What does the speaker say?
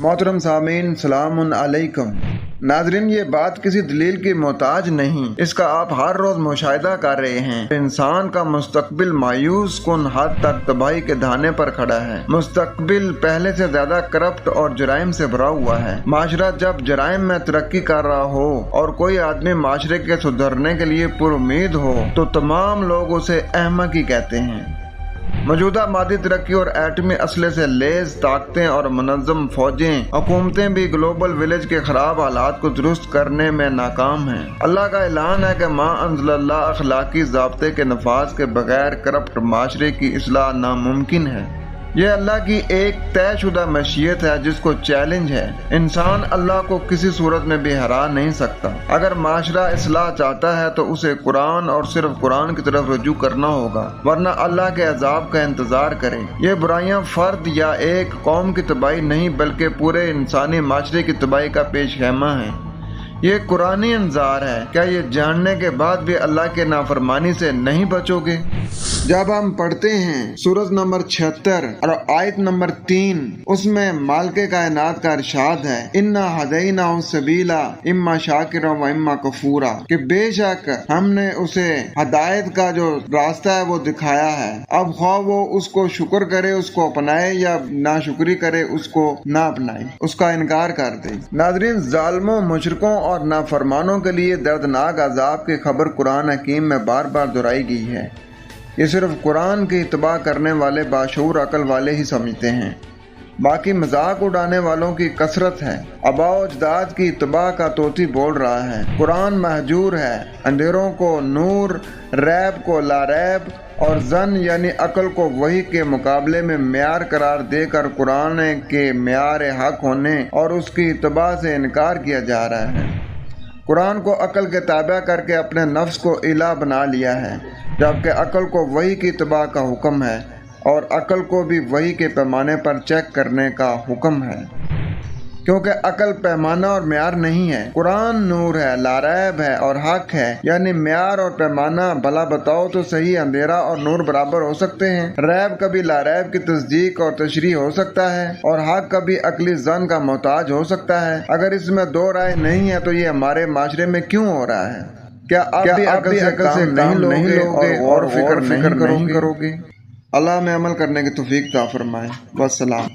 मोहतरम सामीन सलाम अलैकुम। नाजरीन, ये बात किसी दलील की मोहताज नहीं, इसका आप हर रोज मुशाहिदा कर रहे हैं। इंसान का मुस्तकबिल मायूस कुन हद तक तबाही के धाने पर खड़ा है। मुस्तकबिल पहले से ज्यादा करप्ट और जराइम से भरा हुआ है। माशरा जब जराइम में तरक्की कर रहा हो और कोई आदमी माशरे के सुधरने के लिए पुरुमीद हो तो तमाम लोग उसे अहमक ही कहते हैं। मौजूदा मादी तरक्की और एटमी असले से लेस ताकतें और मुनज़्ज़म फौजें हुकूमतें भी ग्लोबल विलेज के खराब हालात को दुरुस्त करने में नाकाम हैं। अल्लाह का ऐलान है कि माँ अंज़लल्लाह अखलाकी ज़ाब्ते के नफाज के बगैर करप्ट माशरे की इस्लाह नामुमकिन है। यह अल्लाह की एक तयशुदा मशीयत है जिसको चैलेंज है। इंसान अल्लाह को किसी सूरत में भी हरा नहीं सकता। अगर माशरा इस्लाह चाहता है तो उसे कुरान और सिर्फ कुरान की तरफ रुजू करना होगा, वरना अल्लाह के अजाब का इंतजार करें। ये बुराइयां फर्द या एक कौम की तबाही नहीं बल्कि पूरे इंसानी माशरे की तबाही का पेश खैमा है। ये कुरानी इंजार है। क्या ये जानने के बाद भी अल्लाह के नाफरमानी से नहीं बचोगे? जब हम पढ़ते हैं सूरत नंबर 76 और आयत नंबर 3, उसमें मालिके कायनात का इरशाद है, इन्ना हदैना सबीला इम्मा शाकिरा व इम्मा कफूरा, कि बेशक हमने उसे हदायत का जो रास्ता है वो दिखाया है। अब ख्वाह वो उसको शुक्र करे, उसको अपनाए, या नाशुक्री करे, उसको ना अपनाए, उसका इनकार कर दे। नाज़रीन, जालिमों, मुशरिकों और नाफरमानों के लिए दर्दनाक अजाब की खबर कुरान हकीम में बार बार दोहराई गई है। ये सिर्फ कुरान की इत्तबा करने वाले बाशऊर अकल वाले ही समझते हैं, बाकी मजाक उड़ाने वालों की कसरत है। आबाओ अजदाद की इत्तबा का तोती बोल रहा है। कुरान महजूर है। अंधेरों को नूर, रैब को लारैब और जन यानी अकल को वही के मुकाबले में म्यार करार देकर कुरान के म्यार हक होने और उसकी इत्तबा से इनकार किया जा रहा है। कुरान को अकल के ताबा करके अपने नफ्स को इला बना लिया है, जबकि अकल को वही की इत्तबा का हुक्म है और अकल को भी वही के पैमाने पर चेक करने का हुक्म है, क्योंकि अकल पैमाना और म्यार नहीं है। कुरान नूर है, लारैब है और हक है, यानी म्यार और पैमाना भला बताओ तो सही अंधेरा और नूर बराबर हो सकते हैं। रैब कभी लारैब की तस्दीक और तशरीह हो सकता है और हक कभी अकली जन का मोहताज हो सकता है। अगर इसमें दो राय नहीं है तो ये हमारे माशरे में क्यों हो रहा है? क्या आप भी अकल से नहीं लोगे और फिक्र नहीं करोगे? अल्लाह में अमल करने की तौफीक अता फरमाए। वस्सलाम।